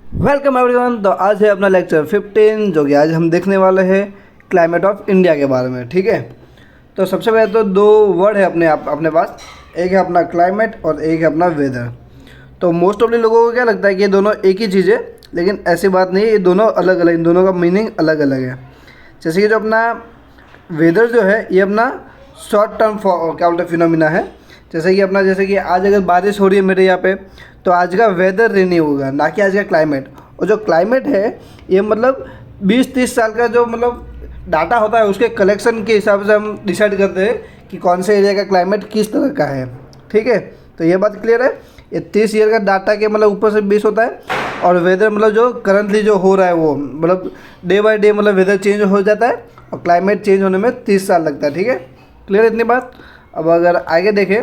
Welcome everyone. तो आज है अपना लेक्चर 15 जो कि आज हम देखने वाले हैं क्लाइमेट ऑफ इंडिया के बारे में। ठीक है, तो सबसे पहले तो दो वर्ड है अपने पास, एक है अपना क्लाइमेट और एक है अपना वेदर। तो मोस्ट ऑफली लोगों को क्या लगता है कि ये दोनों एक ही चीज़ है, लेकिन ऐसी बात नहीं है, ये दोनों अलग अलग, इन दोनों का मीनिंग अलग अलग है। जैसे कि जो अपना वेदर जो है ये अपना शॉर्ट टर्म क्या बोलते हैं फिनोमिना है। जैसे कि आज अगर बारिश हो रही है मेरे यहाँ पे, तो आज का वेदर रेनी होगा, ना कि आज का क्लाइमेट। और जो क्लाइमेट है ये मतलब 20-30 साल का जो मतलब डाटा होता है, उसके कलेक्शन के हिसाब से हम डिसाइड करते हैं कि कौन से एरिया का क्लाइमेट किस तरह का है। ठीक है, तो ये बात क्लियर है। ये 30 ईयर का डाटा के मतलब ऊपर से 20 होता है, और वेदर मतलब जो करंटली जो हो रहा है वो मतलब डे बाय डे मतलब वेदर चेंज हो जाता है, और क्लाइमेट चेंज होने में 30 साल लगता है। ठीक है, क्लियर है इतनी बात। अब अगर आगे देखें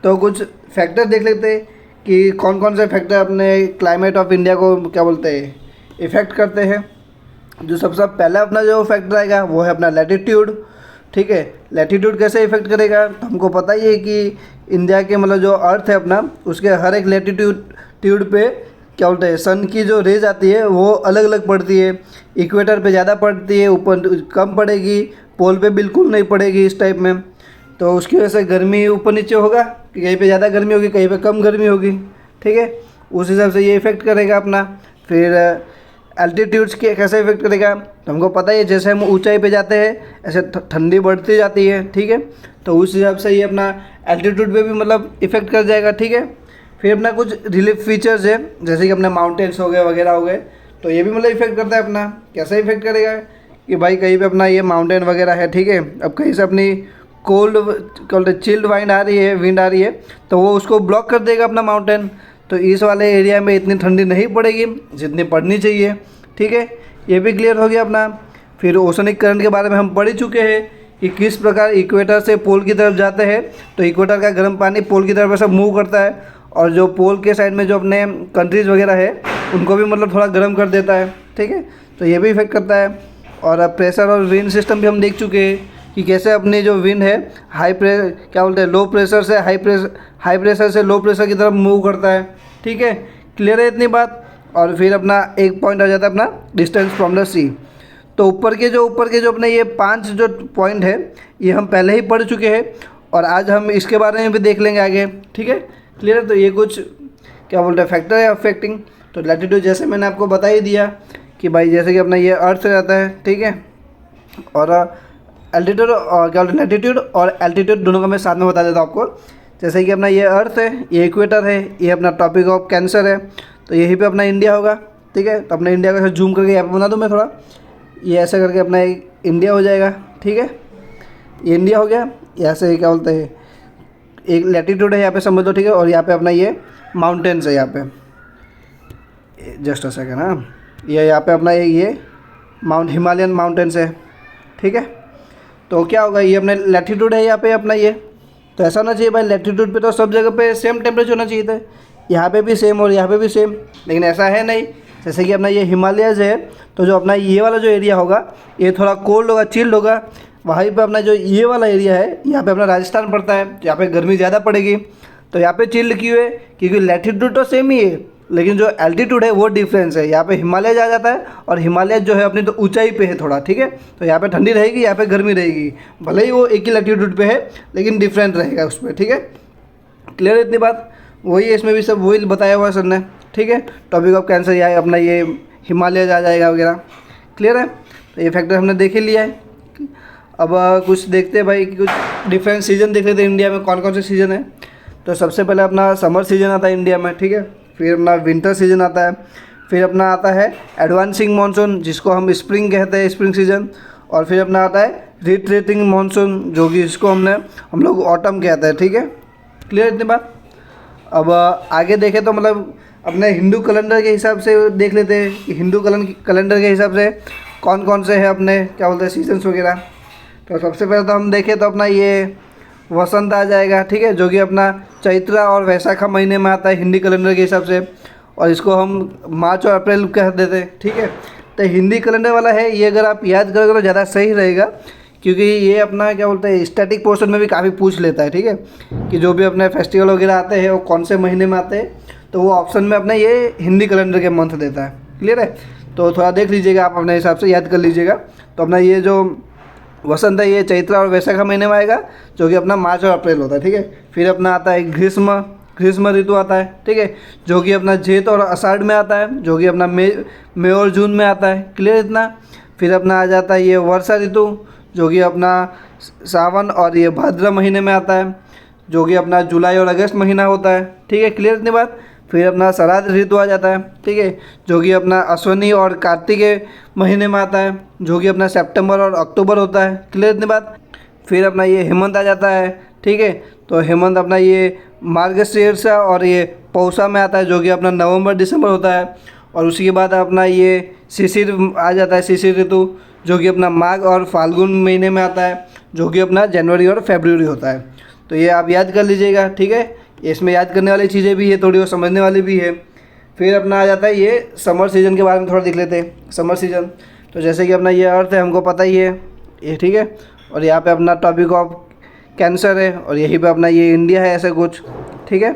तो कुछ फैक्टर देख लेते हैं कि कौन कौन से फैक्टर अपने क्लाइमेट ऑफ इंडिया को क्या बोलते हैं इफ़ेक्ट करते हैं। जो सबसे पहला अपना जो फैक्टर आएगा वो है अपना लैटिट्यूड। ठीक है, लैटिट्यूड कैसे इफेक्ट करेगा, तो हमको पता ही है कि इंडिया के मतलब जो अर्थ है अपना, उसके हर एक लैटिट्यूड पे क्या बोलते हैं सन की जो रेज आती है वो अलग अलग पड़ती है। इक्वेटर पे ज़्यादा पड़ती है, ऊपर कम पड़ेगी, पोल पे बिल्कुल नहीं पड़ेगी इस टाइप में। तो उसकी वजह से गर्मी ऊपर नीचे होगा, कहीं पे ज़्यादा गर्मी होगी, कहीं पे कम गर्मी होगी। ठीक है, उस हिसाब से ये इफ़ेक्ट करेगा अपना। फिर एल्टीट्यूड्स के कैसे इफेक्ट करेगा, तो हमको पता ही है जैसे हम ऊंचाई पे जाते हैं ऐसे ठंडी बढ़ती जाती है। ठीक है, तो उस हिसाब से ये अपना एल्टीट्यूड पे भी मतलब इफेक्ट कर जाएगा। ठीक है, फिर अपना कुछ रिलीफ फीचर्स है, जैसे कि अपने माउंटेन्स हो गए वगैरह हो गए, तो ये भी मतलब इफेक्ट करता है अपना। कैसे इफेक्ट करेगा कि भाई कहीं पे अपना ये माउंटेन वगैरह है, ठीक है, अब कहीं से अपनी कोल्ड क्या बोलते चिल्ड विंड आ रही है, तो वो उसको ब्लॉक कर देगा अपना माउंटेन। तो इस वाले एरिया में इतनी ठंडी नहीं पड़ेगी जितनी पड़नी चाहिए। ठीक है, ये भी क्लियर हो गया अपना। फिर ओशनिक करंट के बारे में हम पढ़ ही चुके हैं कि किस प्रकार इक्वेटर से पोल की तरफ जाते हैं, तो इक्वेटर का गर्म पानी पोल की तरफ ऐसा मूव करता है, और जो पोल के साइड में जो अपने कंट्रीज़ वगैरह है उनको भी मतलब थोड़ा गर्म कर देता है। ठीक है, तो ये भी इफेक्ट करता है। और प्रेशर और विंड सिस्टम भी हम देख चुके हैं कि कैसे अपनी जो विंड है क्या बोलते हैं लो प्रेशर से हाई प्रेशर से लो प्रेशर की तरफ मूव करता है। ठीक है, क्लियर है इतनी बात। और फिर अपना एक पॉइंट आ जाता है अपना डिस्टेंस फ्रॉम द सी। तो ऊपर के जो अपने ये 5 जो पॉइंट है ये हम पहले ही पढ़ चुके हैं, और आज हम इसके बारे में भी देख लेंगे आगे। ठीक है, क्लियर है। तो ये कुछ क्या बोलते हैं फैक्टर है अफेक्टिंग। तो लैटिट्यूड जैसे मैंने आपको बता ही दिया कि भाई जैसे कि अपना ये अर्थ से रहता है। ठीक है, और एल्टीट्यूड और क्या बोलते हैं लैटिट्यूड और एल्टीट्यूड दोनों का मैं साथ में बता देता हूँ आपको। जैसे कि अपना ये अर्थ है, ये इक्वेटर है, ये अपना टॉपिक ऑफ कैंसर है, तो यहीं पे अपना इंडिया होगा। ठीक है, तो अपना इंडिया का जूम करके यहाँ पे बना दूँ मैं थोड़ा, ये ऐसे करके अपना एक इंडिया हो जाएगा। ठीक है, ये इंडिया हो गया। यहाँ से क्या बोलते हैं एक लैटिट्यूड है यहाँ पे समझ लो। ठीक है, और यहाँ पे अपना ये माउंटेन्स है, यहाँ पे जस्ट अ सेकेंड। हाँ, ये यहाँ पे अपना ये हिमालयन माउंटेन्स है। ठीक है, तो क्या होगा ये अपने लैटिट्यूड है यहाँ पे अपना ये, तो ऐसा होना चाहिए भाई लैटिट्यूड पे तो सब जगह पे सेम टेम्परेचर होना चाहिए था, यहाँ पे भी सेम और यहाँ पे भी सेम, लेकिन ऐसा है नहीं। जैसे कि अपना ये हिमालयज है, तो जो अपना ये वाला जो एरिया होगा ये थोड़ा कोल्ड होगा, चिल्ड होगा। वहीं पे अपना जो ये वाला एरिया है यहाँ पे अपना राजस्थान पड़ता है, यहाँ पे गर्मी ज़्यादा पड़ेगी। तो यहाँ पे चिल्ड क्यों है, क्योंकि लैटिट्यूड तो सेम ही है, लेकिन जो एल्टीट्यूड है वो डिफरेंस है। यहाँ पे हिमालय आ जाता है, और हिमालय जो है अपनी तो ऊंचाई पे है थोड़ा। ठीक है, तो यहाँ पे ठंडी रहेगी, यहाँ पे गर्मी रहेगी, भले ही वो एक ही लैटिट्यूड पे है लेकिन डिफरेंट रहेगा उस पर। ठीक है, क्लियर है इतनी बात। वही है इसमें भी सब वही बताया हुआ है सर ने। ठीक है, टॉपिक ऑफ कैंसर यहाँ अपना ये हिमालय आ जाएगा वगैरह। क्लियर है, तो ये फैक्टर हमने देख ही लिया है। अब कुछ देखते हैं भाई कि कुछ डिफरेंट सीज़न देख लेते हैं इंडिया में कौन कौन से सीज़न है। तो सबसे पहले अपना समर सीज़न आता है इंडिया में। ठीक है, फिर अपना विंटर सीज़न आता है, फिर अपना आता है एडवांसिंग मानसून जिसको हम स्प्रिंग कहते हैं, स्प्रिंग सीज़न, और फिर अपना आता है रिट्रेटिंग मानसून जो कि इसको हम लोग ऑटम कहते हैं। ठीक है, क्लियर इतनी बात। अब आगे देखें तो मतलब अपने हिंदू कैलेंडर के हिसाब से देख लेते हैं कि हिंदू कैलेंडर के हिसाब से कौन कौन से हैं अपने क्या बोलते हैं सीजन्स वगैरह। तो सबसे पहले तो हम देखें तो अपना ये वसंत आ जाएगा। ठीक है, जो कि अपना चैत्रा और वैशाखा महीने में आता है हिंदी कैलेंडर के हिसाब से, और इसको हम मार्च और अप्रैल कह देते हैं। ठीक है, तो हिंदी कैलेंडर वाला है ये, अगर आप याद करोगे तो ज़्यादा सही रहेगा, क्योंकि ये अपना क्या बोलते हैं स्टैटिक पोर्शन में भी काफ़ी पूछ लेता है। ठीक है, कि जो भी अपने फेस्टिवल वगैरह आते हैं वो कौन से महीने में आते हैं, तो वो ऑप्शन में अपना ये हिंदी कैलेंडर के मंथ देता है। क्लियर है? तो थोड़ा देख लीजिएगा, आप अपने हिसाब से याद कर लीजिएगा। तो अपना ये जो वसंत है ये चैत्र और वैशाख महीने में आएगा, जो कि अपना मार्च और अप्रैल होता है। ठीक है, फिर अपना आता है ग्रीष्म ऋतु आता है। ठीक है, जो कि अपना जेठ और आषाढ़ में आता है, जो कि अपना मई और जून में आता है। क्लियर इतना? फिर अपना आ जाता है ये वर्षा ऋतु, जो कि अपना सावन और ये भाद्र महीने में आता है, जो कि अपना जुलाई और अगस्त महीना होता है। ठीक है, क्लियर इतनी बात? फिर अपना शरद ऋतु आ जाता है। ठीक है, जो कि अपना अश्विनी और कार्तिक के महीने में आता है, जो कि अपना सितंबर और अक्टूबर होता है। क्लियर इतनी बात? फिर अपना ये हेमंत आ जाता है। ठीक है, तो हेमंत अपना ये मार्गशीर्ष और ये पौषा में आता है, जो कि अपना नवंबर दिसंबर होता है। और उसी के बाद अपना ये शिशिर आ जाता है, शिशिर ऋतु, जो कि अपना माघ और फाल्गुन महीने में आता है, जो कि अपना जनवरी और फरवरी होता है। तो ये आप याद कर लीजिएगा। ठीक है, इसमें याद करने वाली चीज़ें भी है थोड़ी और समझने वाली भी है। फिर अपना आ जाता है ये समर सीजन के बारे में थोड़ा देख लेते हैं। समर सीजन तो जैसे कि अपना ये अर्थ है, हमको पता ही है ये। ठीक है, और यहाँ पे अपना टॉपिक ऑफ कैंसर है, और यहीं पे अपना ये इंडिया है, ऐसे कुछ। ठीक है,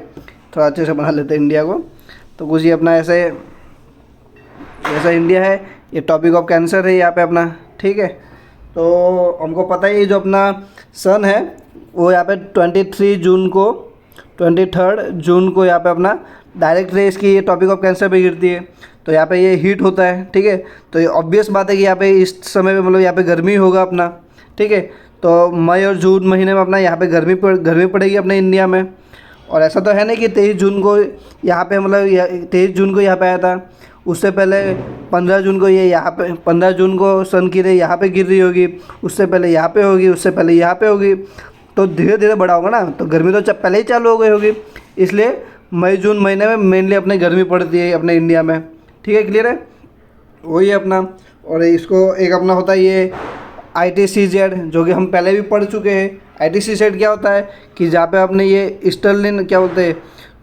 थोड़ा अच्छे से बना लेते हैं इंडिया को। तो कुछ ये अपना ऐसे जैसा इंडिया है, ये टॉपिक ऑफ कैंसर है यहाँ पे अपना। ठीक है, तो हमको पता ही जो अपना सन है वो यहाँ पे 23 जून को यहाँ पे अपना डायरेक्ट रेस की ये टॉपिक ऑफ कैंसर पे गिरती है। तो यहाँ पे ये हीट होता है। ठीक है, तो ये ऑब्वियस बात है कि यहाँ पे इस समय पे मतलब यहाँ पे गर्मी होगा अपना। ठीक है, तो मई और जून महीने में अपना यहाँ पे गर्मी पड़ेगी अपने इंडिया में। और ऐसा तो है नहीं कि 23 जून को यहाँ पे मतलब 23 जून को यहाँ पे आया था, उससे पहले 15 जून को ये यहाँ पे 15 जून को सन की रे यहाँ पे गिर रही होगी, उससे पहले यहाँ पे होगी, उससे पहले यहाँ पे होगी। तो धीरे धीरे बड़ा होगा ना, तो गर्मी तो पहले ही चालू हो गई होगी। इसलिए मई जून महीने में मेनली अपने गर्मी पड़ती है अपने इंडिया में। ठीक है, क्लियर है? वही है अपना। और इसको एक अपना होता है ये ITCZ, जो कि हम पहले भी पढ़ चुके हैं। ITCZ क्या होता है कि जहाँ पे अपने ये ईस्टर्लिन क्या बोलते हैं,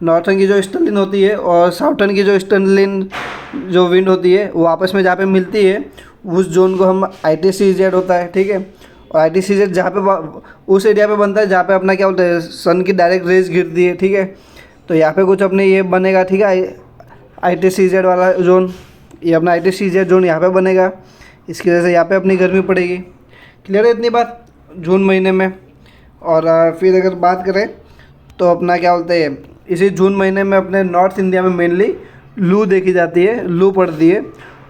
नॉर्थर्न की जो ईस्टर्लिन होती है और साउथर्न की जो ईस्टर्लिन जो विंड होती है वो आपस में जहाँ पे मिलती है, उस जोन को हम ITCZ होता है। ठीक है, और ITCZ जहाँ पे उस एरिया पे बनता है जहाँ पे अपना क्या बोलते हैं सन की डायरेक्ट रेज गिरती है। ठीक है, तो यहाँ पे कुछ अपने ये बनेगा। ठीक है, ITCZ वाला जोन, ये अपना ITCZ जोन यहाँ पे बनेगा। इसकी वजह से यहाँ पे अपनी गर्मी पड़ेगी। क्लियर है इतनी बात? जून महीने में। और फिर अगर बात करें तो अपना क्या बोलते हैं इसी जून महीने में अपने नॉर्थ इंडिया में मेनली लू देखी जाती है, लू पड़ती है।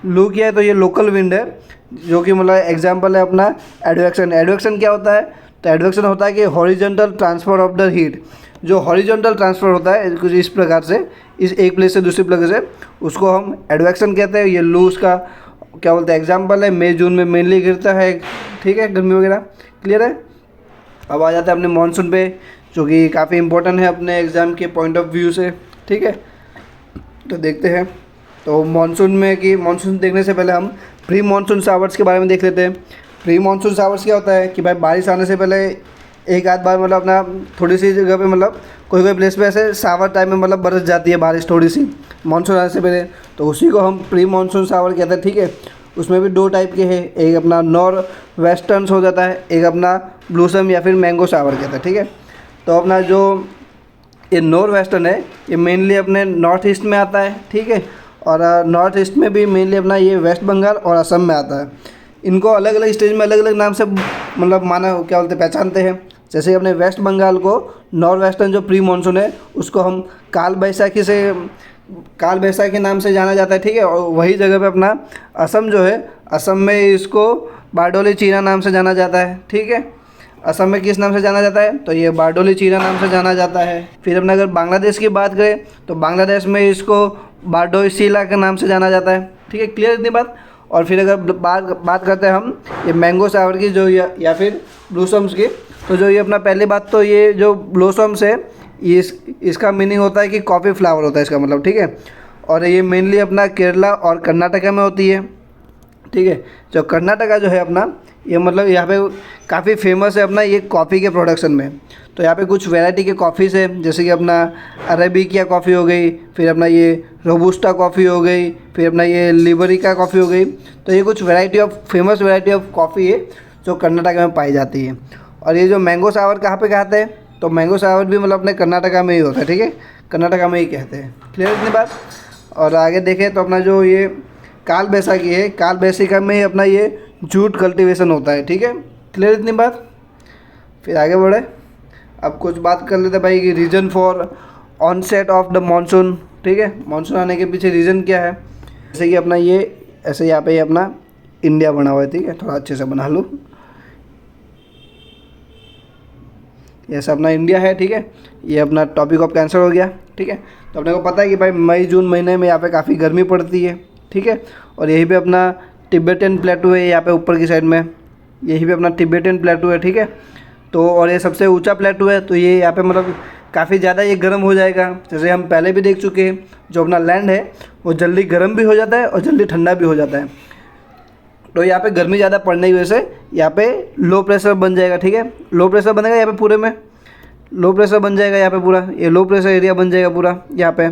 लू क्या है? तो ये लोकल विंड है, जो कि मतलब एग्जांपल है अपना एडवेक्शन। एडवेक्शन क्या होता है? तो एडवेक्शन होता है कि horizontal transfer of the heat. जो हॉरिजॉन्टल ट्रांसफ़र होता है कुछ इस प्रकार से, इस एक प्लेस से दूसरी प्लेस से, उसको हम एडवेक्शन कहते हैं। ये लू उसका क्या बोलते हैं एग्जाम्पल है, मई जून में मेनली गिरता है। ठीक है, गर्मी वगैरह। क्लियर है? अब आ जाता है अपने मानसून पे, जो कि काफ़ी इंपॉर्टेंट है अपने एग्ज़ाम के पॉइंट ऑफ व्यू से। ठीक है, तो देखते हैं। तो मानसून में कि मानसून देखने से पहले हम प्री मानसून शावर्स के बारे में देख लेते हैं। प्री मानसून शावर्स क्या होता है कि भाई बारिश आने से पहले एक आध बार मतलब अपना थोड़ी सी जगह पे मतलब कोई प्लेस पे ऐसे शावर टाइम में मतलब बरस जाती है बारिश थोड़ी सी मानसून आने से पहले, तो उसी को हम प्री मानसून शावर कहते हैं। ठीक है, उसमें भी दो टाइप के हैं, एक अपना नॉर्थ वेस्टर्न हो जाता है, एक अपना ब्लूसम या फिर मैंगो शावर कहता है। ठीक है, तो अपना जो ये नॉर्थ वेस्टर्न है ये मेनली अपने नॉर्थ ईस्ट में आता है। ठीक है, और नॉर्थ ईस्ट में भी मेनली अपना ये वेस्ट बंगाल और असम में आता है। इनको अलग अलग स्टेज में अलग अलग नाम से मतलब माना क्या बोलते पहचानते हैं। जैसे कि अपने वेस्ट बंगाल को नॉर्थ वेस्टर्न जो प्री मानसून है उसको हम काल बैसाखी नाम से जाना जाता है। ठीक है, और वही जगह पे अपना असम जो है, असम में इसको बारडोली चीना नाम से जाना जाता है। ठीक है, असम में किस नाम से जाना जाता है? तो ये बारडोली चीना नाम से जाना जाता है। फिर अपना अगर बांग्लादेश की बात करें तो बांग्लादेश में इसको बारडोईसिला के नाम से जाना जाता है। ठीक है, क्लियर इतनी बात? और फिर अगर बात करते हैं हम ये मैंगो शावर की जो या फिर ब्लूसम्स की, तो जो ये अपना पहली बात तो ये जो ब्लॉसम्स है इसका मीनिंग होता है कि कॉफ़ी फ्लावर होता है इसका मतलब। ठीक है, और ये मेनली अपना केरला और कर्नाटका में होती है। ठीक है, जो कर्नाटका जो है अपना ये मतलब यहाँ पे काफ़ी फेमस है अपना ये कॉफ़ी के प्रोडक्शन में। तो यहाँ पे कुछ वैरायटी के कॉफ़ीज़ है, जैसे कि अपना अरेबिका कॉफ़ी हो गई, फिर अपना ये रोबुस्टा कॉफ़ी हो गई, फिर अपना ये लिबरिका कॉफ़ी हो गई। तो ये कुछ फेमस वैरायटी ऑफ कॉफ़ी है जो कर्नाटका में पाई जाती है। और ये जो मैंगो शावर कहाँ पे कहते हैं? तो मैंगो शावर भी मतलब अपने कर्नाटका में ही होता है। ठीक है, कर्नाटका में ही कहते हैं। क्लियर इतनी बात। और आगे देखें तो अपना जो ये काल बैसाखी है, काल बैसाखी में ही अपना ये जूट कल्टीवेशन होता है। ठीक है, क्लियर इतनी बात। फिर आगे बढ़े, अब कुछ बात कर लेते हैं भाई कि reason for onset of the monsoon. ठीक है, मानसून आने के पीछे रीज़न क्या है। जैसे कि अपना ये ऐसे यहाँ पे ये अपना इंडिया बना हुआ है। ठीक है, थोड़ा अच्छे से बना लो, ऐसा अपना इंडिया है। ठीक है, ये अपना टॉपिक ऑफ कैंसर हो गया। ठीक है, तो अपने को पता है कि भाई मई जून महीने में यहाँ पे काफ़ी गर्मी पड़ती है। ठीक है, और यहीं पे अपना तिब्बतन प्लेटू है, यहाँ पे ऊपर की साइड में यहीं पे अपना तिब्बतन प्लेटू है। ठीक है, तो और ये सबसे ऊंचा प्लेटू है, तो ये यहाँ पे मतलब काफ़ी ज़्यादा ये गर्म हो जाएगा। जैसे हम पहले भी देख चुके हैं, जो अपना लैंड है वो जल्दी गर्म भी हो जाता है और जल्दी ठंडा भी हो जाता है। तो यहाँ पे गर्मी ज़्यादा पड़ने की वजह से यहाँ पे लो प्रेशर बन जाएगा। ठीक है, लो प्रेशर बनेगा यहाँ पे, पूरे में लो प्रेशर बन जाएगा यहाँ पे, पूरा ये लो प्रेशर एरिया बन जाएगा पूरा यहाँ पे।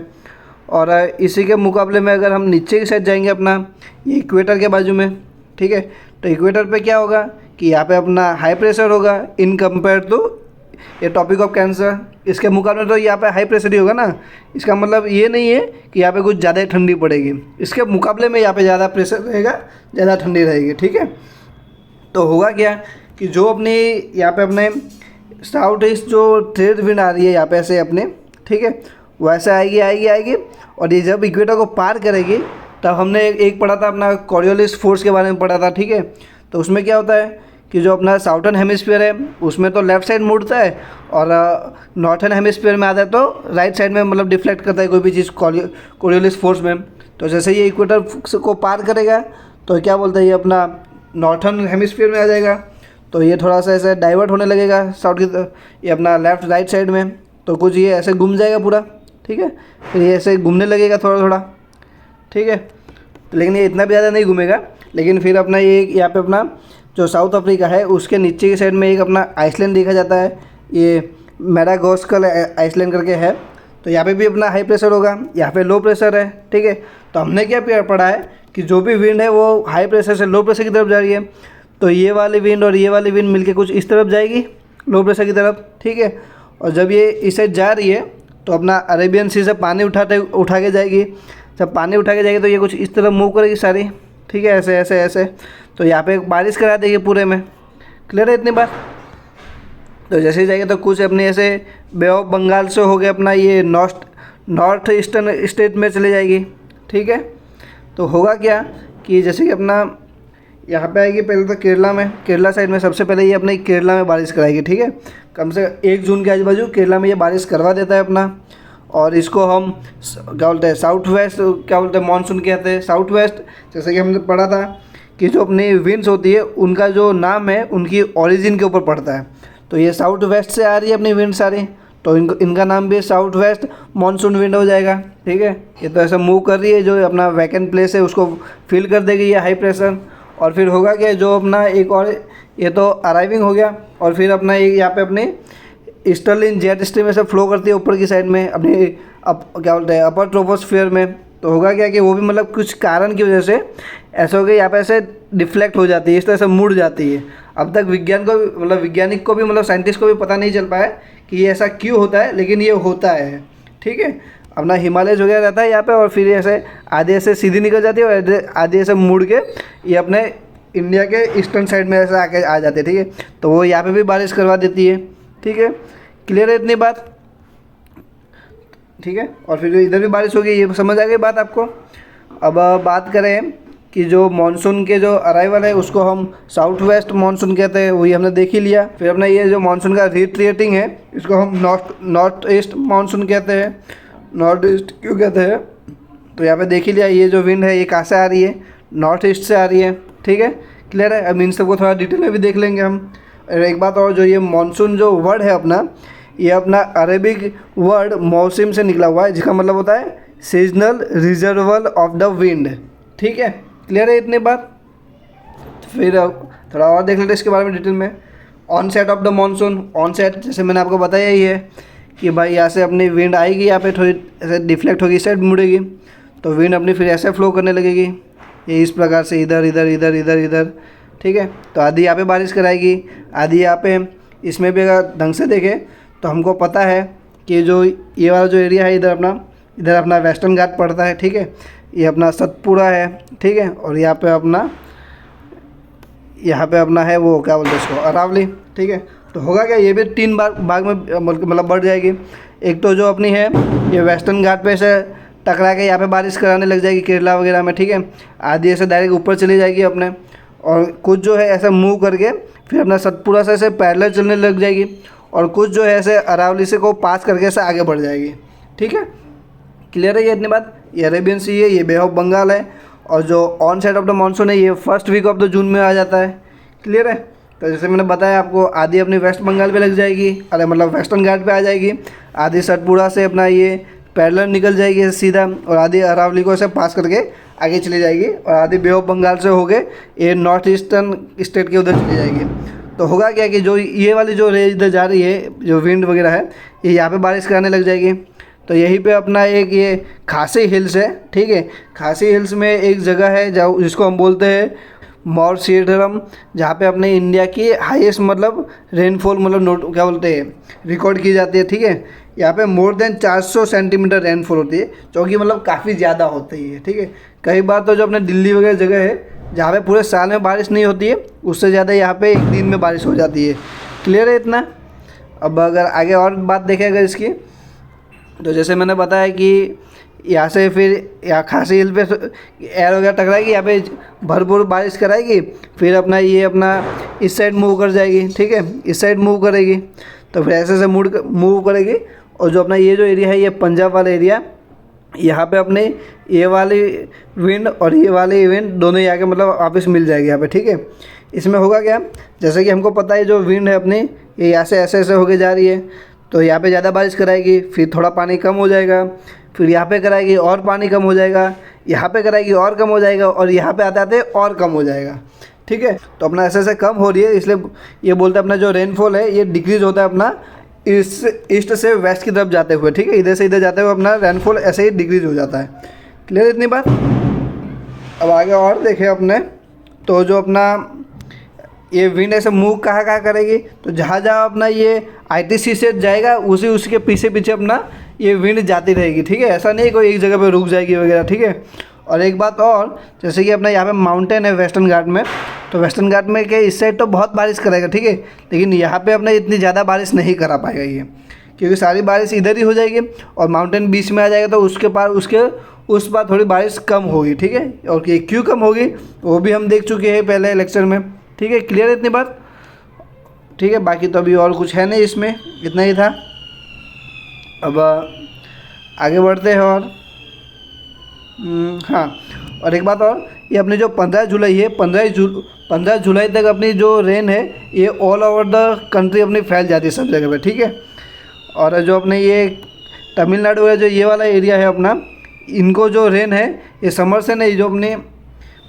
और इसी के मुकाबले में अगर हम नीचे की साइड जाएंगे अपना ये इक्वेटर के बाजू में, ठीक है, तो इक्वेटर पे क्या होगा कि यहाँ पे अपना हाई प्रेशर होगा इन कंपेयर टू ये टॉपिक ऑफ कैंसर। इसके मुकाबले तो यहाँ पे हाई प्रेशर ही होगा ना। इसका मतलब ये नहीं है कि यहाँ पे कुछ ज़्यादा ठंडी पड़ेगी, इसके मुकाबले में यहाँ पे ज़्यादा प्रेशर रहेगा, ज़्यादा ठंडी रहेगी। ठीक है, तो होगा क्या कि जो अपने यहाँ पे अपने साउथ ईस्ट जो ट्रेड विंड आ रही है यहाँ पे ऐसे अपने, ठीक है, वैसे आएगी आएगी आएगी, और ये जब इक्वेटर को पार करेगी तब हमने एक पढ़ा था अपना कॉरियोलिस फोर्स के बारे में पढ़ा था। ठीक है, तो उसमें क्या होता है कि जो अपना साउथर्न हेमिस्फीयर है उसमें तो लेफ़्ट साइड मुड़ता है, और नॉर्थर्न हेमिस्फीयर में आता है तो राइट साइड में मतलब डिफ्लेक्ट करता है कोई भी चीज़ कॉरियोलिस फोर्स में। तो जैसे ये इक्वेटर को पार करेगा तो क्या बोलते हैं ये अपना नॉर्थर्न हेमिस्फीयर में आ जाएगा, तो ये थोड़ा सा ऐसे डाइवर्ट होने लगेगा साउथ की तरफ, ये अपना लेफ़्ट राइट साइड में, तो कुछ ये ऐसे घूम जाएगा पूरा। ठीक है, फिर ये ऐसे घूमने लगेगा थोड़ा थोड़ा। ठीक है, लेकिन ये इतना भी ज़्यादा नहीं घूमेगा, लेकिन फिर अपना ये यहाँ पे अपना जो साउथ अफ्रीका है उसके नीचे की साइड में एक अपना आइसलैंड देखा जाता है, ये मैडागास्कर आइसलैंड करके है। तो यहाँ पे भी अपना हाई प्रेशर होगा, यहाँ पे लो प्रेशर है। ठीक है, तो हमने क्या पढ़ा है कि जो भी विंड है वो हाई प्रेशर से लो प्रेशर की तरफ जा रही है, तो ये वाली विंड और ये वाली विंड मिलके कुछ इस तरफ जाएगी, लो प्रेशर की तरफ। ठीक है, और जब ये इस साइड जा रही है तो अपना अरेबियन सी से पानी उठा के जाएगी। जब पानी उठा के जाएगी तो ये कुछ इस तरफ मूव करेगी सारी। ठीक है, ऐसे ऐसे ऐसे, तो यहाँ पे बारिश करा देगी पूरे में। क्लियर है इतनी बात। तो जैसे ही जाएगी तो कुछ अपने ऐसे बे ऑफ बंगाल से हो गया अपना ये नॉर्थ ईस्टर्न स्टेट में चले जाएगी। ठीक है, तो होगा क्या कि जैसे कि अपना यहाँ पे आएगी पहले तो केरला में, केरला साइड में सबसे पहले ये अपने केरला में बारिश कराएगी। ठीक है, कम से 1 जून के आजू बाजू केरला में ये बारिश करवा देता है अपना। और इसको हम क्या बोलते हैं साउथ वेस्ट, क्या बोलते हैं मानसून कहते हैं साउथ वेस्ट। जैसे कि हमने पढ़ा था कि जो अपनी विंड्स होती है उनका जो नाम है उनकी ओरिजिन के ऊपर पड़ता है। तो ये साउथ वेस्ट से आ रही है अपनी विंड सारी, तो इनका नाम भी साउथ वेस्ट मानसून विंड हो जाएगा। ठीक है, ये तो ऐसा मूव कर रही है, जो अपना वैकेंट प्लेस है उसको फिल कर देगी ये हाई प्रेशर। और फिर होगा कि जो अपना एक और ये तो अराइविंग हो गया, और फिर अपना एक यहाँ पे अपने ईस्टर्लिन जेट स्ट्रीम में से फ्लो करती है ऊपर की साइड में अपनी क्या बोलते हैं अपर ट्रोपोस्फीयर में। तो होगा क्या कि वो भी मतलब कुछ कारण की वजह से ऐसा हो गया, यहाँ पे ऐसे डिफ्लेक्ट हो जाती है, इस तरह से मुड़ जाती है। अब तक विज्ञान को मतलब वैज्ञानिक को भी मतलब साइंटिस्ट को भी पता नहीं चल पाया कि ये ऐसा क्यों होता है, लेकिन ये होता है। ठीक है, अपना हिमालय वगैरह रहता है यहाँ पे, और फिर ऐसे आधे ऐसे सीधी निकल जाती है और आधे ऐसे मुड़ के ये अपने इंडिया के ईस्टर्न साइड में ऐसे आके आ जाते हैं। ठीक है, तो वो यहाँ पे भी बारिश करवा देती है। ठीक है, क्लियर है इतनी बात। ठीक है, और फिर इधर भी बारिश होगी, ये समझ आ गई बात आपको। अब बात करें कि जो मानसून के जो अराइवल है उसको हम साउथ वेस्ट मानसून कहते हैं, वही हमने देख ही लिया। फिर अपना ये जो मानसून का रिट्रिएटिंग है इसको हम नॉर्थ ईस्ट मानसून कहते हैं। नॉर्थ ईस्ट क्यों कहते हैं, तो यहाँ पे देख ही लिया, ये जो विंड है ये कहाँ से आ रही है, नॉर्थ ईस्ट से आ रही है। ठीक है, क्लियर है। अब इन सबको थोड़ा डिटेल में भी देख लेंगे हम। और एक बात और, जो ये मानसून जो वर्ड है अपना, ये अपना अरेबिक वर्ड मौसम से निकला हुआ है, जिसका मतलब होता है सीजनल रिजर्वल ऑफ द विंड। ठीक है, क्लियर है इतनी बात। फिर थोड़ा और देख लेते हैं इसके बारे में डिटेल में। Onset of the monsoon, onset जैसे मैंने आपको बताया ही है कि भाई यहाँ से अपनी विंड आएगी, यहाँ पे थोड़ी ऐसे डिफ्लेक्ट होगी, इस साइड मुड़ेगी, तो विंड अपनी फिर ऐसे फ्लो करने लगेगी, ये इस प्रकार से इधर इधर इधर इधर इधर। ठीक है, तो आधी यहाँ पे बारिश कराएगी, आधी यहाँ पे। इसमें भी अगर ढंग से देखें तो हमको पता है कि जो ये वाला जो एरिया है इधर अपना वेस्टर्न घाट पड़ता है, ठीक है। ये अपना सतपुड़ा है, ठीक है। और यहाँ पे अपना है वो क्या बोलते हैं इसको, अरावली, ठीक है। तो होगा क्या, ये भी 3 भाग में मतलब बढ़ जाएगी। एक तो जो अपनी है ये वेस्टर्न घाट पे से टकरा के यहाँ पे बारिश कराने लग जाएगी केरला वगैरह में, ठीक है। आधी ऐसे डायरेक्ट ऊपर चली जाएगी अपने, और कुछ जो है ऐसा मूव करके फिर अपना सतपुड़ा से ऐसे पैरेलल चलने लग जाएगी, और कुछ जो है ऐसे अरावली से को पास करके ऐसे आगे बढ़ जाएगी, ठीक है। क्लियर है ये इतनी बात। ये अरेबियन सी है, ये बे ऑफ बंगाल है, और जो onset of the monsoon है ये first week of the June में आ जाता है। क्लियर है। तो जैसे मैंने बताया आपको, आधी अपनी वेस्ट बंगाल पे लग जाएगी, अरे मतलब वेस्टर्न घाट पे आ जाएगी, आधी सतपुड़ा से अपना ये पैरेलल निकल जाएगी सीधा, और आधी अरावली को ऐसे पास करके आगे चली जाएगी, और आधी बे ऑफ बंगाल से होके ये नॉर्थ ईस्टर्न स्टेट के उधर चली जाएगी। तो होगा क्या कि जो ये वाली जो रेंज इधर जा रही है, जो विंड वगैरह है, ये यहाँ पे बारिश कराने लग जाएगी। तो यहीं पे अपना एक ये खासी हिल्स है, ठीक है। खासी हिल्स में एक जगह है जिसको हम बोलते हैं मौर्शियरम, जहाँ पे अपने इंडिया की हाईएस्ट मतलब रेनफॉल मतलब नोट क्या बोलते हैं रिकॉर्ड की जाती है, ठीक है। यहाँ पे मोर देन 400 सेंटीमीटर रेनफॉल होती है, जो कि मतलब काफ़ी ज़्यादा होती है, ठीक है। कई बार तो जो अपने दिल्ली वगैरह जगह है जहाँ पे पूरे साल में बारिश नहीं होती है, उससे ज़्यादा यहाँ पे एक दिन में बारिश हो जाती है। क्लियर है इतना। अब अगर आगे और बात देखें अगर इसकी, तो जैसे मैंने बताया कि यहाँ से फिर यहाँ खासी हिल पे एयर वगैरह टकराएगी, यहाँ पे भरपूर बारिश कराएगी, फिर अपना ये अपना इस साइड मूव कर जाएगी, ठीक है। इस साइड मूव करेगी, तो फिर ऐसे मूव करेगी, और जो अपना ये जो एरिया है ये पंजाब वाला एरिया, यहाँ पे अपने ये वाली विंड और ये वाली विंड दोनों ही आके मतलब वापस मिल जाएगी यहाँ पे, ठीक है। इसमें होगा क्या, जैसे कि हमको पता है जो विंड है अपनी ये यहाँ से ऐसे ऐसे होके जा रही है, तो यहाँ पे ज़्यादा बारिश कराएगी, फिर थोड़ा पानी कम हो जाएगा, फिर यहाँ पे कराएगी और पानी कम हो जाएगा, यहाँ पे कराएगी और कम हो जाएगा, और यहाँ पे आते आते और कम हो जाएगा, ठीक है। तो अपना ऐसे ऐसे कम हो रही है, इसलिए ये बोलते हैं अपना जो रेनफॉल है ये डिक्रीज़ होता है अपना ईस्ट से वेस्ट की तरफ जाते हुए, ठीक है। इधर से इधर जाते हुए अपना रेनफॉल ऐसे ही डिक्रीज़ हो जाता है। क्लियर इतनी बात। अब आगे और देखें अपने, तो जो अपना ये विंड ऐसे मूव कहाँ कहाँ करेगी, तो जहाँ जहाँ अपना ये आईटीसी से जाएगा उसके पीछे पीछे अपना ये विंड जाती रहेगी, ठीक है। ऐसा नहीं कोई एक जगह पे रुक जाएगी वगैरह, ठीक है। और एक बात और, जैसे कि अपना यहाँ पे माउंटेन है वेस्टर्न घाट में, तो वेस्टर्न घाट में के इस साइड तो बहुत बारिश करेगा, ठीक है, लेकिन यहाँ पे अपने इतनी ज़्यादा बारिश नहीं करा पाएगा ये, क्योंकि सारी बारिश इधर ही हो जाएगी, और माउंटेन बीच में आ जाएगा, तो उसके उस बार थोड़ी बारिश कम होगी, ठीक है। और ये क्यों कम होगी वो भी हम देख चुके हैं पहले लेक्चर में, ठीक है। क्लियर है इतनी बात, ठीक है। बाकी तो अभी और कुछ है नहीं, इसमें इतना ही था। अब आगे बढ़ते हैं और हाँ, और एक बात और, ये अपनी जो 15 जुलाई है, 15 जुलाई तक अपनी जो रेन है ये ऑल ओवर द कंट्री अपनी फैल जाती है सब जगह पे, ठीक है। और जो अपने ये तमिलनाडु है, जो ये वाला एरिया है अपना, इनको जो रेन है ये समर से नहीं, जो अपने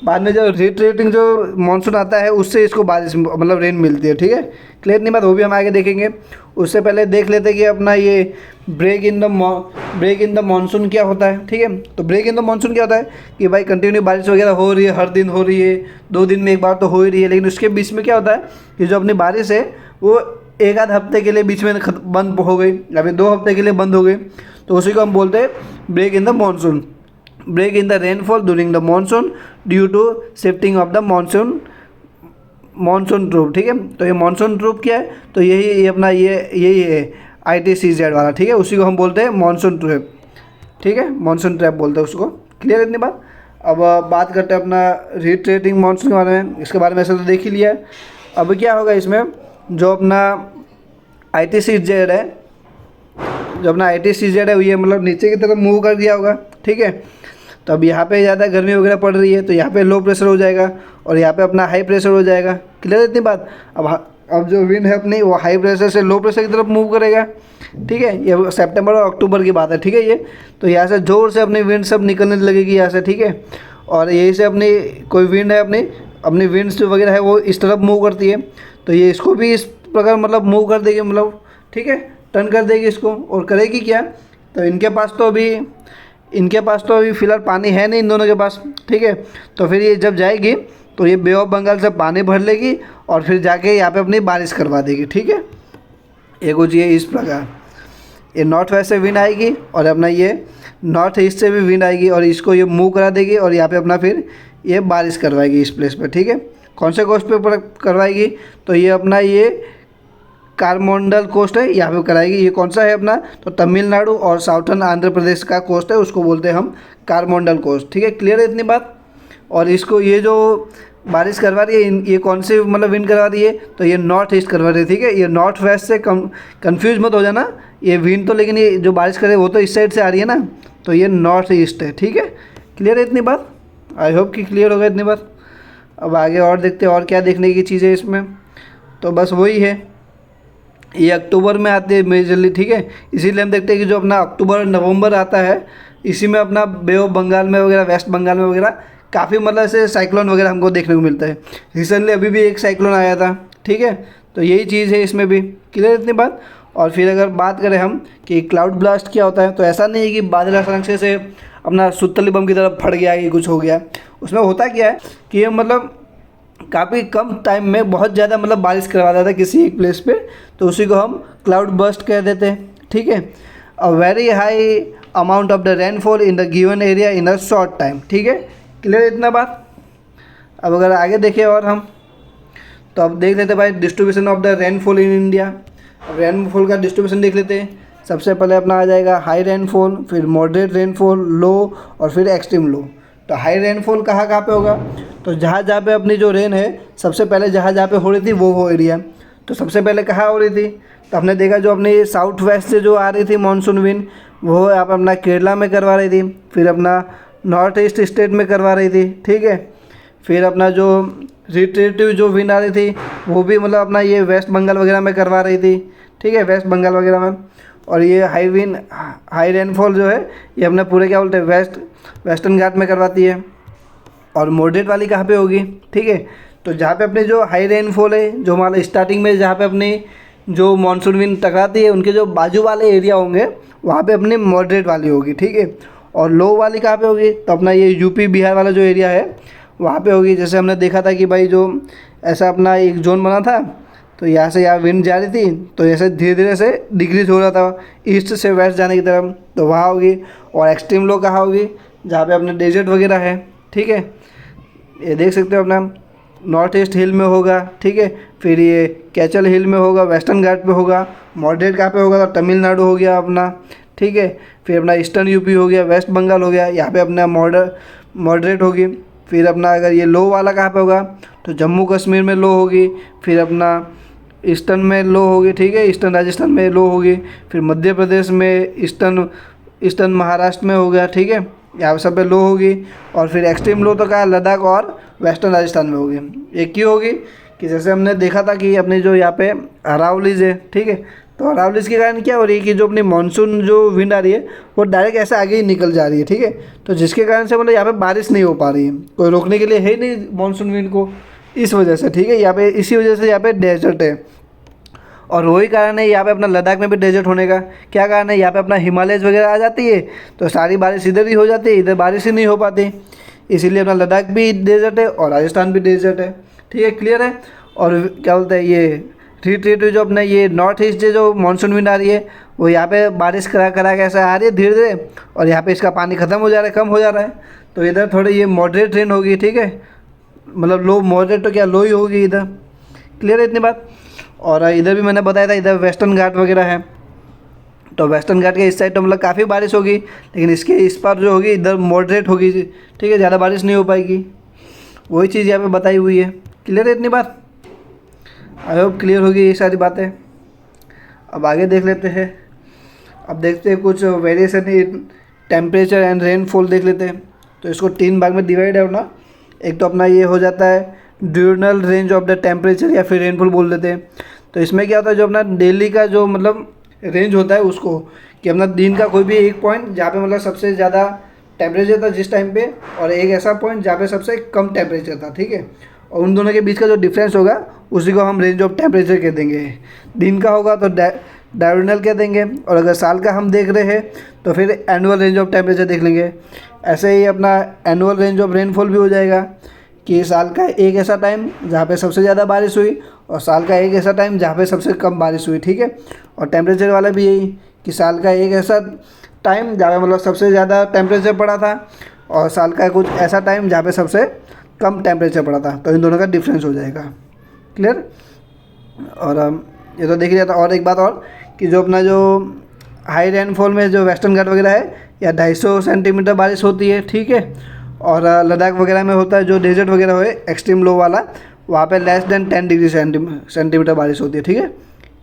बाद में जो रिट्रेटिंग जो मानसून आता है उससे इसको बारिश मतलब रेन मिलती है, ठीक है। क्लियर नहीं बात, वो भी हम आगे देखेंगे। उससे पहले देख लेते हैं कि अपना ये ब्रेक इन द मानसून क्या होता है, ठीक है। तो ब्रेक इन द मानसून क्या होता है कि भाई कंटिन्यू बारिश वगैरह हो रही है, हर दिन हो रही है, 2 दिन में एक बार तो हो ही रही है, लेकिन उसके बीच में क्या होता है कि जो अपनी बारिश है वो एक आध हफ्ते के लिए बीच में बंद हो गई, या फिर 2 हफ्ते के लिए बंद हो गई, तो उसी को हम बोलते हैं break in the monsoon. Break in the rainfall during the monsoon due to shifting of the monsoon trough, ठीक है। तो ये मानसून ट्रूप क्या है, तो यही अपना यही है ITCZ वाला, ठीक है। उसी को हम बोलते हैं मानसून ट्रैप, ठीक है, मानसून ट्रैप बोलते हैं उसको। क्लियर इतनी बात। अब बात करते हैं अपना रिट्रेटिंग मानसून के बारे में। इसके बारे में ऐसे तो देख ही लिया है। अब क्या होगा इसमें, जो अपना ITCZ है, जो अपना ITCZ है ये मतलब नीचे की तरफ मूव कर दिया होगा, ठीक है। तो अब यहाँ पे ज़्यादा गर्मी वगैरह पड़ रही है, तो यहाँ पे लो प्रेशर हो जाएगा, और यहाँ पे अपना हाई प्रेशर हो जाएगा। क्लियर इतनी बात। अब जो विंड है अपनी वो हाई प्रेशर से लो प्रेशर की तरफ मूव करेगा, ठीक है। ये सितंबर और अक्टूबर की बात है, ठीक है। ये तो यहाँ से ज़ोर से अपनी विंड सब निकलने लगेगी यहाँ से, ठीक है। और यही से अपनी कोई विंड है अपनी विंड्स जो वगैरह है वो इस तरफ मूव करती है, तो ये इसको भी इस प्रकार मतलब मूव कर देगी, मतलब ठीक है, टर्न कर देगी इसको। और करेगी क्या, तो इनके पास तो अभी फ़िलहाल पानी है नहीं इन दोनों के पास, ठीक है। तो फिर ये जब जाएगी तो ये बे ऑफ बंगाल से पानी भर लेगी, और फिर जाके यहाँ पे अपनी बारिश करवा देगी, ठीक है। ये कुछ ये इस प्रकार। ये नॉर्थ वेस्ट से विंड आएगी और अपना ये नॉर्थ ईस्ट से भी विंड आएगी और इसको ये मूव करा देगी और यहाँ पे अपना फिर ये बारिश करवाएगी इस प्लेस पे, ठीक है। कौन से कोस्ट पे करवाएगी, तो ये अपना ये कारमोंडल कोस्ट है, यहाँ पे कराएगी। ये कौन सा है अपना, तो तमिलनाडु और साउथर्न आंध्र प्रदेश का कोस्ट है, उसको बोलते हैं हम कारमोंडल कोस्ट, ठीक है। क्लियर है इतनी बात। और इसको ये जो बारिश करवा रही है, ये कौन से मतलब विंड करवा रही है, तो ये नॉर्थ ईस्ट करवा रही है, ठीक है। ये नॉर्थ वेस्ट से कंफ्यूज मत हो जाना, ये विंड तो लेकिन ये जो बारिश करे वो तो इस साइड से आ रही है ना, तो ये नॉर्थ ईस्ट है, ठीक है। क्लियर है इतनी बात, आई होप कि क्लियर होगा इतनी बात। अब आगे और देखते हैं और क्या देखने की चीज़ है इसमें, तो बस वही है, ये अक्टूबर में आती है मेजरली, ठीक है। इसीलिए हम देखते हैं कि जो अपना अक्टूबर नवंबर आता है, इसी में अपना बे ऑफ बंगाल में वगैरह, वेस्ट बंगाल में वगैरह काफ़ी मतलब ऐसे साइक्लोन वगैरह हमको देखने को मिलता है। रिसेंटली अभी भी एक साइक्लोन आया था, ठीक है। तो यही चीज़ है इसमें भी। क्लियर इतनी बात। और फिर अगर बात करें हम कि क्लाउड ब्लास्ट क्या होता है, तो ऐसा नहीं है कि बादल अचानक से अपना सुतली बम की तरफ फट गया कि कुछ हो गया। उसमें होता क्या है कि ये मतलब काफ़ी कम टाइम में बहुत ज़्यादा मतलब बारिश करवा देता है किसी एक प्लेस पे, तो उसी को हम क्लाउड बर्स्ट कह देते हैं, ठीक है। A very high amount of the rainfall in the given area in a short time, ठीक है। क्लियर इतना बात। अब अगर आगे देखें और हम, तो अब देख लेते भाई distribution of the rainfall in India. अब रेनफॉल का डिस्ट्रीब्यूशन देख लेते हैं। सबसे पहले अपना आ जाएगा हाई रेनफॉल, फिर मॉडरेट रेनफॉल, लो और फिर एक्सट्रीम लो। तो हाई रेनफॉल कहाँ कहाँ पे होगा, तो जहाँ जहाँ पे अपनी जो रेन है सबसे पहले जहाँ जहाँ पे हो रही थी वो एरिया। तो सबसे पहले कहाँ हो रही थी, तो हमने देखा जो अपनी साउथ वेस्ट से जो आ रही थी मानसून विंड, वो आप अपना केरला में करवा रही थी, फिर अपना नॉर्थ ईस्ट स्टेट में करवा रही थी, ठीक है। फिर अपना जो रिट्रेटिव जो विंड आ रही थी वो भी मतलब अपना ये वेस्ट बंगाल वगैरह में करवा रही थी, ठीक है, वेस्ट बंगाल वगैरह में। और ये हाई रेनफॉल जो है ये अपने पूरे क्या बोलते हैं वेस्टर्न घाट में करवाती है। और मॉडरेट वाली कहाँ पे होगी, ठीक है। तो जहाँ पे अपने जो हाई रेनफॉल है, जो हमारा स्टार्टिंग में जहाँ पे अपनी जो मानसून विंड टकराती है उनके जो बाजू वाले एरिया होंगे वहाँ पे अपनी मॉडरेट वाली होगी, ठीक है। और लो वाली कहाँ पे होगी, तो अपना ये यूपी बिहार वाला जो एरिया है वहाँ पे होगी। जैसे हमने देखा था कि भाई जो ऐसा अपना एक जोन बना था, तो यहाँ से यहाँ विंड जा रही थी, तो ऐसे धीरे धीरे से डिक्रीज हो रहा था ईस्ट से वेस्ट जाने की तरफ, तो वहाँ होगी। और एक्सट्रीम लो कहाँ होगी, जहाँ पे अपने डेजर्ट वगैरह है, ठीक है। ये देख सकते हो अपना नॉर्थ ईस्ट हिल में होगा, ठीक है। फिर ये कैचल हिल में होगा, वेस्टर्न घाट पे होगा। मॉडरेट कहाँ पे होगा, तो तमिलनाडु हो गया अपना, ठीक है। फिर अपना ईस्टर्न यूपी हो गया, वेस्ट बंगाल हो गया, यहाँ पे अपना मॉडरेट होगी। फिर अपना अगर ये लो वाला कहाँ पे होगा, तो जम्मू कश्मीर में लो होगी। फिर अपना ईस्टर्न में लो होगी, ठीक है, ईस्टर्न राजस्थान में लो होगी। फिर मध्य प्रदेश में ईस्टर्न महाराष्ट्र में हो गया, ठीक है, यहाँ सब पे लो होगी। और फिर एक्सट्रीम लो तो क्या लद्दाख और वेस्टर्न राजस्थान में होगी। एक ही होगी कि जैसे हमने देखा था कि अपने जो यहाँ पे अरावलीज है, ठीक है, तो अरावलीज के कारण क्या हो रही है कि जो अपनी मानसून जो विंड आ रही है वो डायरेक्ट ऐसे आगे ही निकल जा रही है, ठीक है। तो जिसके कारण से मतलब यहाँ पे बारिश नहीं हो पा रही है, कोई रोकने के लिए है ही नहीं मानसून विंड को, इस वजह से, ठीक है। यहाँ पे इसी वजह से यहाँ पे डेजर्ट है। और वही कारण है यहाँ पे अपना लद्दाख में भी डेजर्ट होने का। क्या कारण है, यहाँ पे अपना हिमालयज वगैरह आ जाती है, तो सारी बारिश इधर ही हो जाती है, इधर बारिश ही नहीं हो पाती। इसीलिए अपना लद्दाख भी डेजर्ट है और राजस्थान भी डेजर्ट है, ठीक है। क्लियर है। और क्या बोलते हैं ये रिट्रेटिव जो अपना ये नॉर्थ ईस्ट से जो मानसून विंड आ रही है वो यहाँ पे बारिश करा के ऐसा आ रही है धीरे धीरे, और यहाँ पे इसका पानी ख़त्म हो जा रहा है, कम हो जा रहा है। तो इधर थोड़ी ये मॉडरेट रेन होगी, ठीक है, मतलब लो मॉडरेट तो क्या लो ही होगी इधर। क्लियर है इतनी बात। और इधर भी मैंने बताया था इधर वेस्टर्न घाट वगैरह है, तो वेस्टर्न घाट के इस साइड तो मतलब काफ़ी बारिश होगी, लेकिन इसके इस पार जो होगी इधर मॉडरेट होगी, ठीक है, ज़्यादा बारिश नहीं हो पाएगी। वही चीज़ यहाँ पे बताई हुई है। क्लियर है इतनी बात, आई होप क्लियर होगी ये सारी बातें। अब आगे देख लेते हैं। अब देखते हैं कुछ variation in temperature and rainfall देख लेते हैं। तो इसको 3 भाग में डिवाइड है अपना। एक तो अपना ये हो जाता है diurnal range of the temperature या फिर रेनफॉल बोल देते हैं। तो इसमें क्या होता है, जो अपना डेली का जो मतलब रेंज होता है उसको, कि अपना दिन का कोई भी एक पॉइंट जहाँ पे मतलब सबसे ज़्यादा टेम्परेचर था जिस टाइम पे, और एक ऐसा पॉइंट जहाँ पे सबसे कम टेम्परेचर था, ठीक है। और उन दोनों के बीच का जो डिफरेंस होगा उसी को हम रेंज ऑफ टेम्परेचर कह देंगे। दिन का होगा तो डायरेनल कह देंगे, और अगर साल का हम देख रहे हैं तो फिर एनुअल रेंज ऑफ टेम्परेचर देख लेंगे। ऐसे ही अपना एनुअल रेंज ऑफ रेनफॉल भी हो जाएगा कि साल का एक ऐसा टाइम जहाँ पे सबसे ज़्यादा बारिश हुई, और साल का एक ऐसा टाइम जहाँ पे सबसे कम बारिश हुई, ठीक है। और टेम्परेचर वाला भी यही कि साल का एक ऐसा टाइम जहाँ पे मतलब सबसे ज़्यादा टेम्परेचर पड़ा था, और साल का कुछ ऐसा टाइम जहाँ पे सबसे कम टेम्परेचर पड़ा था। तो इन दोनों का डिफरेंस हो जाएगा। क्लियर। और ये तो देख लिया था। और एक बात और कि जो अपना जो हाई रेनफॉल में जो वेस्टर्न घाट वगैरह है, या 250 सेंटीमीटर बारिश होती है, ठीक है। और लद्दाख वगैरह में होता है जो डेजर्ट वगैरह हो एक्सट्रीम लो वाला, वहाँ पे लेस देन 10 डिग्री सेंटीमीटर बारिश होती है, ठीक है।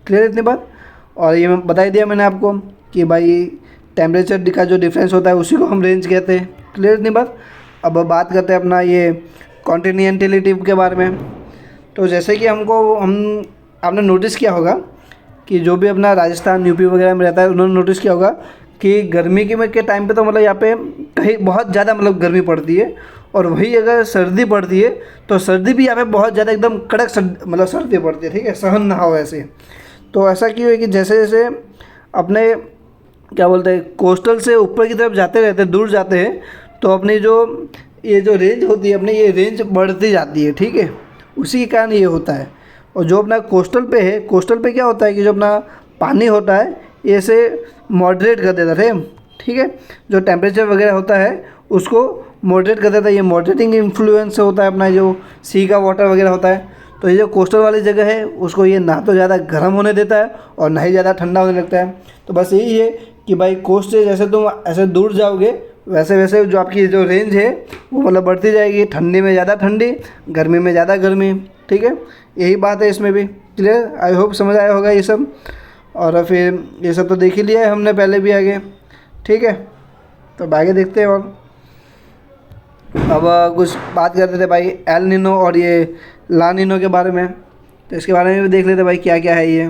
क्लियर इतनी बात। और ये मैं बता ही दिया मैंने आपको कि भाई टेम्परेचर का जो डिफरेंस होता है उसी को हम रेंज कहते हैं। क्लियर इतनी बात। अब बात करते हैं अपना ये कॉन्टिनेंटलिटी के बारे में। तो जैसे कि हम आपने नोटिस किया होगा कि जो भी अपना राजस्थान यूपी वगैरह में रहता है, उन्होंने नोटिस किया होगा कि गर्मी के टाइम पे तो मतलब यहाँ पे कहीं बहुत ज़्यादा मतलब गर्मी पड़ती है, और वही अगर सर्दी पड़ती है तो सर्दी भी यहाँ पे बहुत ज़्यादा एकदम कड़क मतलब सर्दी पड़ती है, ठीक है, सहन ना हो ऐसे। तो ऐसा क्यों है कि जैसे जैसे अपने क्या बोलते हैं कोस्टल से ऊपर की तरफ जाते रहते हैं, दूर जाते हैं, तो अपनी जो ये जो रेंज होती है अपनी, ये रेंज बढ़ती जाती है, ठीक है। उसी के कारण ये होता है। और जो अपना कोस्टल पे है, कोस्टल पे क्या होता है कि जो अपना पानी होता है ये इसे मॉडरेट कर देता है, ठीक है। जो टेम्परेचर वगैरह होता है उसको मॉडरेट कर देता है। ये मॉडरेटिंग इन्फ्लुएंस होता है अपना जो सी का वाटर वगैरह होता है। तो ये जो कोस्टल वाली जगह है उसको ये ना तो ज़्यादा गर्म होने देता है और ना ही ज़्यादा ठंडा होने लगता है। तो बस यही है कि भाई कोस्ट से जैसे तुम ऐसे दूर जाओगे, वैसे वैसे जो आपकी जो रेंज है वो मतलब बढ़ती जाएगी। ठंडी में ज़्यादा ठंडी, गर्मी में ज़्यादा गर्मी, ठीक है। यही बात है इसमें भी। क्लियर। आई होप समझ आया होगा ये सब। और फिर ये सब तो देख ही लिया है हमने पहले भी आगे, ठीक है। तो आगे देखते हैं। और अब कुछ बात करते थे भाई एल नीनो और ये ला नीनो के बारे में। तो इसके बारे में भी देख लेते भाई क्या क्या है ये।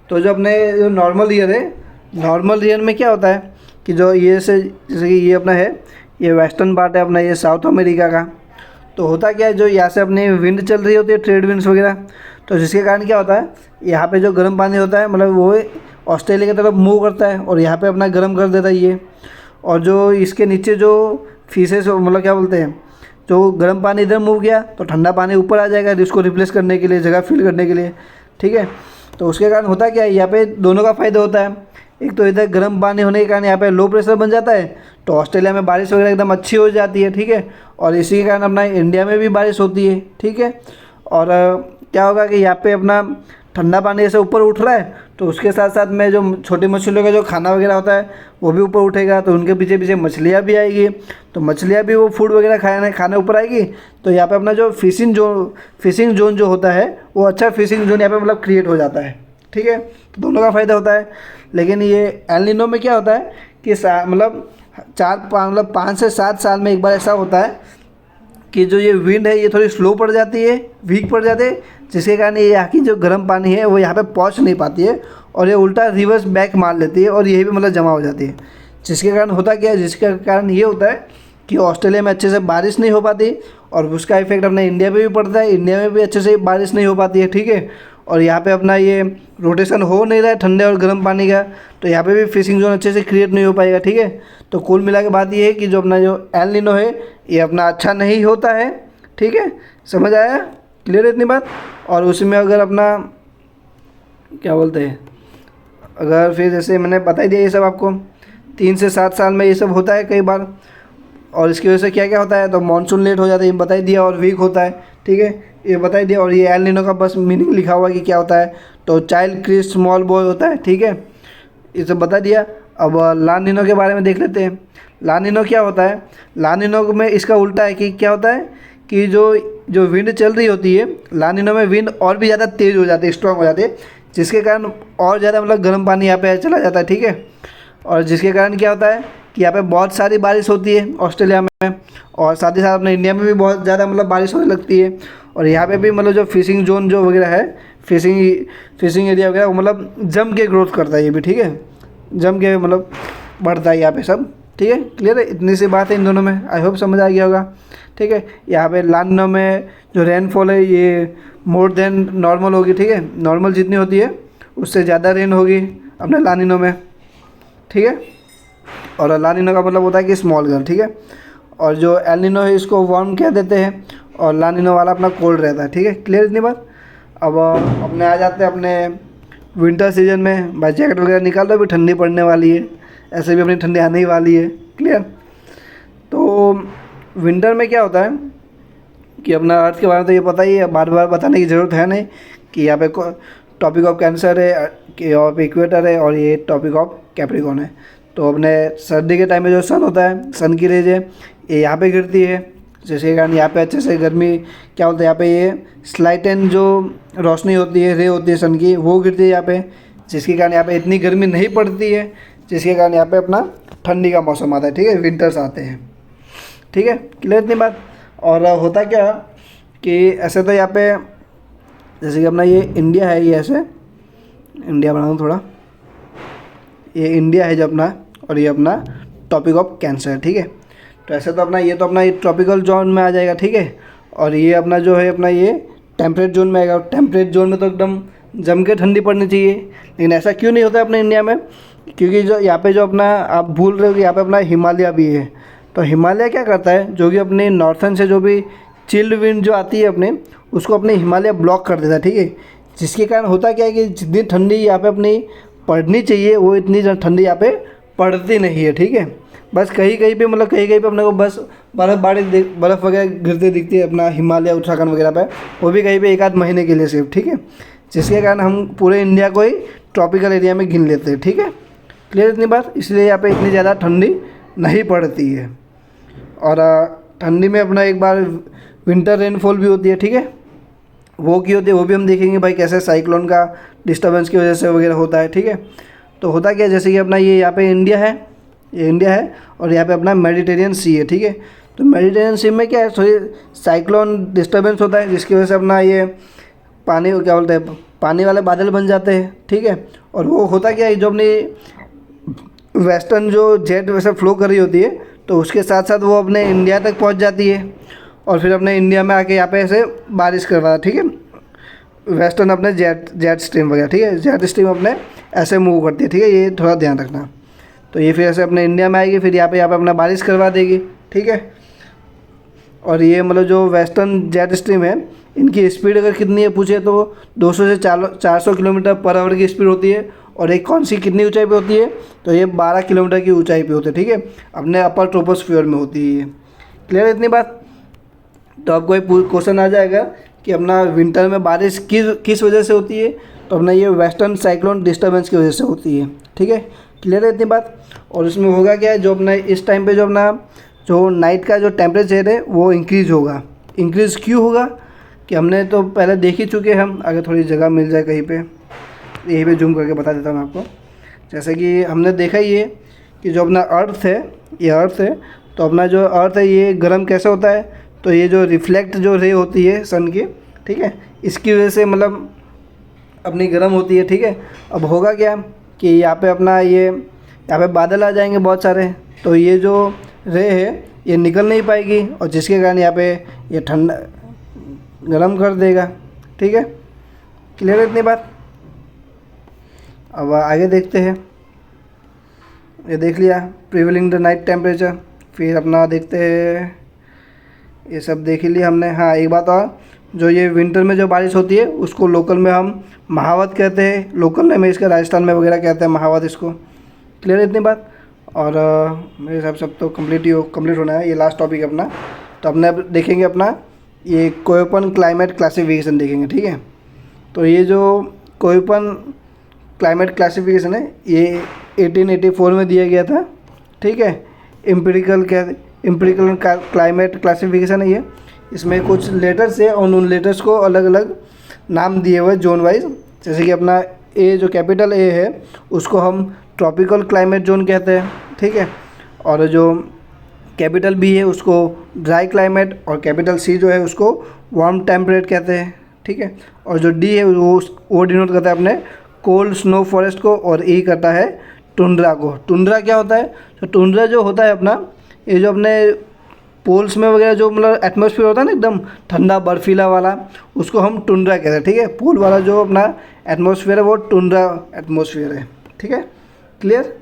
तो जो अपने जो नॉर्मल ईयर है, नॉर्मल ईयर में क्या होता है कि जो ये से जैसे कि ये अपना है, ये वेस्टर्न पार्ट है अपना, ये साउथ अमेरिका का। तो होता क्या है, जो यहाँ से अपनी विंड चल रही होती है, ट्रेड विंड्स वगैरह, तो जिसके कारण क्या होता है यहाँ पे जो गर्म पानी होता है मतलब वो ऑस्ट्रेलिया की तरफ मूव करता है और यहाँ पे अपना गर्म कर देता है ये। और जो इसके नीचे जो फीसेस मतलब क्या बोलते हैं, जो गर्म पानी इधर मूव किया तो ठंडा पानी ऊपर आ जाएगा जिसको रिप्लेस करने के लिए, जगह फिल करने के लिए, ठीक है। तो उसके कारण होता क्या है, यहाँ पे दोनों का फ़ायदा होता है। एक तो इधर गर्म पानी होने के कारण यहाँ पे लो प्रेशर बन जाता है, तो ऑस्ट्रेलिया में बारिश वगैरह एकदम अच्छी हो जाती है, ठीक है। और इसी के कारण अपना इंडिया में भी बारिश होती है, ठीक है। और क्या होगा कि यहाँ पे अपना ठंडा पानी ऐसे ऊपर उठ रहा है, तो उसके साथ साथ में जो छोटी मछलियों का जो खाना वगैरह होता है वो भी ऊपर उठेगा, तो उनके पीछे पीछे मछलियाँ भी आएगी, तो मछलियाँ भी वो फूड वगैरह खाने ऊपर आएगी। तो यहाँ पे अपना जो फिशिंग जोन जो होता है वो अच्छा फिशिंग जोन यहाँ पे मतलब क्रिएट हो जाता है, ठीक है। तो दोनों का फ़ायदा होता है। लेकिन ये एल नीनो में क्या होता है कि मतलब 5 से 7 साल में एक बार ऐसा होता है कि जो ये विंड है ये थोड़ी स्लो पड़ जाती है, वीक पड़ जाते हैं, जिसके कारण ये यहाँ की जो गर्म पानी है वो यहाँ पे पहुँच नहीं पाती है और ये उल्टा रिवर्स बैक मार लेती है और यही भी मतलब जमा हो जाती है। जिसके कारण होता क्या है, जिसके कारण ये होता है कि ऑस्ट्रेलिया में अच्छे से बारिश नहीं हो पाती और उसका इफेक्ट अपने इंडिया पे भी पड़ता है, इंडिया में भी अच्छे से बारिश नहीं हो पाती है, ठीक है। और यहाँ पे अपना ये रोटेशन हो नहीं रहा है ठंडे और गर्म पानी का, तो यहाँ पे भी फिशिंग जोन अच्छे से क्रिएट नहीं हो पाएगा, ठीक है। तो कुल मिला के बात ये है कि जो अपना जो एल नीनो है ये अपना अच्छा नहीं होता है, ठीक है। समझ आया, क्लियर है इतनी बात। और उसमें अगर अपना क्या बोलते हैं, अगर फिर जैसे मैंने बता ही दिया ये सब आपको, 3 से 7 साल में ये सब होता है कई बार। और इसकी वजह से क्या क्या होता है, तो मानसून लेट हो जाता है, ये बता ही दिया, और वीक होता है, ठीक है, ये बता ही दिया। और ये एल नीनो का बस मीनिंग लिखा हुआ है कि क्या होता है, तो चाइल्ड क्रिस स्मॉल बॉय होता है, ठीक है, ये सब बता दिया। अब ला नीनो के बारे में देख लेते हैं। ला नीनो क्या होता है, ला नीनो में इसका उल्टा है कि क्या होता है कि जो विंड चल रही होती है, ला नीनो में विंड और भी ज़्यादा तेज़ हो जाती है, स्ट्रॉन्ग हो जाती है, जिसके कारण और ज़्यादा मतलब गर्म पानी यहाँ पे चला जाता है, ठीक है। और जिसके कारण क्या होता है कि यहाँ पे बहुत सारी बारिश होती है ऑस्ट्रेलिया में, और साथ ही साथ अपने इंडिया में भी बहुत ज़्यादा मतलब बारिश होने लगती है। और यहाँ पे भी मतलब जो फिशिंग जोन जो वगैरह है, फिशिंग एरिया वगैरह, वो मतलब जम के ग्रोथ करता है ये भी, ठीक है, जम के मतलब बढ़ता है यहाँ पे सब, ठीक है। क्लियर है, इतनी सी बात है इन दोनों में, आई होप समझ आ गया होगा, ठीक है। यहाँ पे ला नीनो में जो रेनफॉल है ये मोर देन नॉर्मल होगी, ठीक है, नॉर्मल जितनी होती है उससे ज़्यादा रेन होगी अपने ला नीनो में, ठीक है। और ला नीनो का मतलब होता है कि स्मॉल गर्ल, ठीक है। और जो एल नीनो है इसको वार्म कह देते हैं, और ला नीनो वाला अपना कोल्ड रहता है, ठीक है। क्लियर इतनी बात। अब अपने आ जाते हैं अपने विंटर सीजन में भाई जैकेट वगैरह निकाल लो, अभी ठंडी पड़ने वाली है, ऐसे भी अपनी ठंडी आने ही वाली है। क्लियर। तो विंटर में क्या होता है कि अपना अर्थ के बारे में तो ये पता ही है, बार बार बताने की ज़रूरत है नहीं कि यहाँ पे टॉपिक ऑफ कैंसर है कि यहाँ पे इक्वेटर है और ये टॉपिक ऑफ कैप्रिकॉर्न है। तो अपने सर्दी के टाइम में जो सन होता है, सन की रेज है ये यहाँ पे गिरती है, जिसके कारण यहाँ पे अच्छे से गर्मी क्या होता है, यहाँ पे ये स्लाइट एंड जो रोशनी होती है, रे होती है सन की, वो गिरती है यहाँ पे, जिसके कारण यहाँ पे इतनी गर्मी नहीं पड़ती है, जिसके कारण यहाँ पे अपना ठंडी का मौसम आता है। ठीक है, विंटर्स आते हैं। ठीक है, क्लियर इतनी बात। और होता क्या कि ऐसे तो यहाँ पे जैसे कि अपना ये इंडिया है, ये ऐसे इंडिया बनाऊँ थोड़ा, ये इंडिया है जो अपना, और ये अपना टॉपिक ऑफ कैंसर है। ठीक है, तो ऐसे तो अपना ये ट्रॉपिकल जोन में आ जाएगा। ठीक है, और ये अपना जो है अपना ये टेम्परेट जोन में आएगा। टेम्परेट जोन में तो एकदम जम के ठंडी पड़नी चाहिए, लेकिन ऐसा क्यों नहीं होता है अपने इंडिया में? क्योंकि जो यहाँ पे जो अपना आप भूल रहे हो कि यहाँ पे अपना हिमालय भी है। तो हिमालय क्या करता है, जो कि अपने नॉर्थन से जो भी चिल्ड विंड जो आती है अपने, उसको अपने हिमालय ब्लॉक कर देता है। ठीक है, जिसके कारण होता क्या है कि जितनी ठंडी यहाँ पे अपनी पड़नी चाहिए वो इतनी ठंडी यहाँ पे पड़ती नहीं है। ठीक है, बस कहीं कहीं पे मतलब कहीं कहीं पे अपने को बस बर्फ़ वगैरह गिरती दिखती है अपना हिमालय उत्तराखंड वगैरह पे, वो भी कहीं पे एक आध महीने के लिए सिर्फ। ठीक है, जिसके कारण हम पूरे इंडिया को ही ट्रॉपिकल एरिया में गिन लेते हैं। ठीक है, क्लियर इतनी बात। इसलिए यहाँ पे इतनी ज़्यादा ठंडी नहीं पड़ती है। और ठंडी में अपना एक बार विंटर रेनफॉल भी होती है। ठीक है, वो की होती है वो भी हम देखेंगे भाई, कैसे साइक्लोन का डिस्टर्बेंस की वजह से वगैरह होता है। ठीक है, तो होता क्या है, जैसे कि अपना ये यहाँ पे इंडिया है, ये इंडिया है और यहाँ पे अपना मेडिटेरियन सी है। ठीक है, तो मेडिटेरियन सी में क्या है, थोड़ी साइक्लोन डिस्टर्बेंस होता है, जिसकी वजह से अपना ये पानी क्या बोलते हैं, पानी वाले बादल बन जाते हैं। ठीक है, और वो होता क्या है, जो अपनी वेस्टर्न जो जेट वैसे फ्लो कर रही होती है, तो उसके साथ साथ वो अपने इंडिया तक पहुंच जाती है और फिर अपने इंडिया में आके यहाँ पे ऐसे बारिश करवा। ठीक है, वेस्टर्न अपने जेट स्ट्रीम वगैरह। ठीक है, जेट स्ट्रीम अपने ऐसे मूव करती है। ठीक है, ये थोड़ा ध्यान रखना। तो ये फिर ऐसे अपने इंडिया में आएगी, फिर यहाँ पे अपना बारिश करवा देगी। ठीक है, और ये मतलब जो वेस्टर्न जेट स्ट्रीम है, इनकी स्पीड अगर कितनी है पूछे तो 200 से 400 किलोमीटर पर आवर की स्पीड होती है। और एक कौन सी कितनी ऊंचाई पे होती है, तो ये 12 किलोमीटर की ऊंचाई पे होती है। ठीक है, अपने अपर ट्रोपोस्फीयर में होती है ये। क्लियर इतनी बात। तो आपको एक क्वेश्चन आ जाएगा कि अपना विंटर में बारिश किस वजह से होती है, तो अपना ये वेस्टर्न साइक्लोन डिस्टर्बेंस की वजह से होती है। ठीक है, क्लियर है इतनी बात। और इसमें होगा क्या है, जो अपना इस टाइम पे जो अपना जो नाइट का जो टेम्परेचर है वो इंक्रीज़ होगा। इंक्रीज़ क्यों होगा कि हमने तो पहले देख ही चुके हैं हम, अगर थोड़ी जगह मिल जाए कहीं पे, यहीं पे जूम करके बता देता हूँ आपको। जैसे कि हमने देखा ही है कि जो अपना अर्थ है, ये अर्थ है, तो अपना जो अर्थ है ये गर्म कैसे होता है, तो ये जो रिफ्लेक्ट जो रे होती है सन की, ठीक है, इसकी वजह से मतलब अपनी गर्म होती है। ठीक है, अब होगा क्या कि यहाँ पे अपना यहाँ पे बादल आ जाएंगे बहुत सारे, तो ये जो रे है ये निकल नहीं पाएगी और जिसके कारण यहाँ पे ये ठंडा गर्म कर देगा। ठीक है, क्लियर है इतनी बात। अब आगे देखते हैं। ये देख लिया प्रिवेलिंग द नाइट टेम्परेचर, फिर अपना देखते हैं, ये सब देख ही लिया हमने। हाँ, एक बात और, जो ये विंटर में जो बारिश होती है उसको लोकल में हम महावत कहते हैं, लोकल में इसका राजस्थान में वगैरह कहते हैं महावत इसको। क्लियर है इतनी बात। और मेरे हिसाब से अब तो कंप्लीट होना है, ये लास्ट टॉपिक अपना। तो अपने अब देखेंगे अपना ये कोयपन क्लाइमेट क्लासिफिकेशन देखेंगे। ठीक है, तो ये जो कोयपन क्लाइमेट क्लासिफिकेशन है ये 1884 में दिया गया था। ठीक है, एम्पिरिकल क्लाइमेट क्लासिफिकेशन है ये। इसमें कुछ लेटर्स है और उन लेटर्स को अलग अलग नाम दिए हुए जोन वाइज। जैसे कि अपना ए जो कैपिटल ए है उसको हम ट्रॉपिकल क्लाइमेट जोन कहते हैं। ठीक है, और जो कैपिटल बी है उसको ड्राई क्लाइमेट, और कैपिटल सी जो है उसको वार्म टेम्परेट कहते हैं। ठीक है, और जो डी है वो डिनोट करता है अपने कोल्ड स्नो फॉरेस्ट को, और ई करता है टुंड्रा को। टुंड्रा क्या होता है, तो टुंड्रा जो होता है अपना, ये जो अपने पोल्स में वगैरह जो मतलब एटमॉस्फेयर होता है ना एकदम ठंडा बर्फीला वाला, उसको हम टुंड्रा कहते हैं। ठीक है, पोल वाला जो अपना एटमॉस्फेयर है वो टुंड्रा एटमॉस्फेयर है। ठीक है, क्लियर।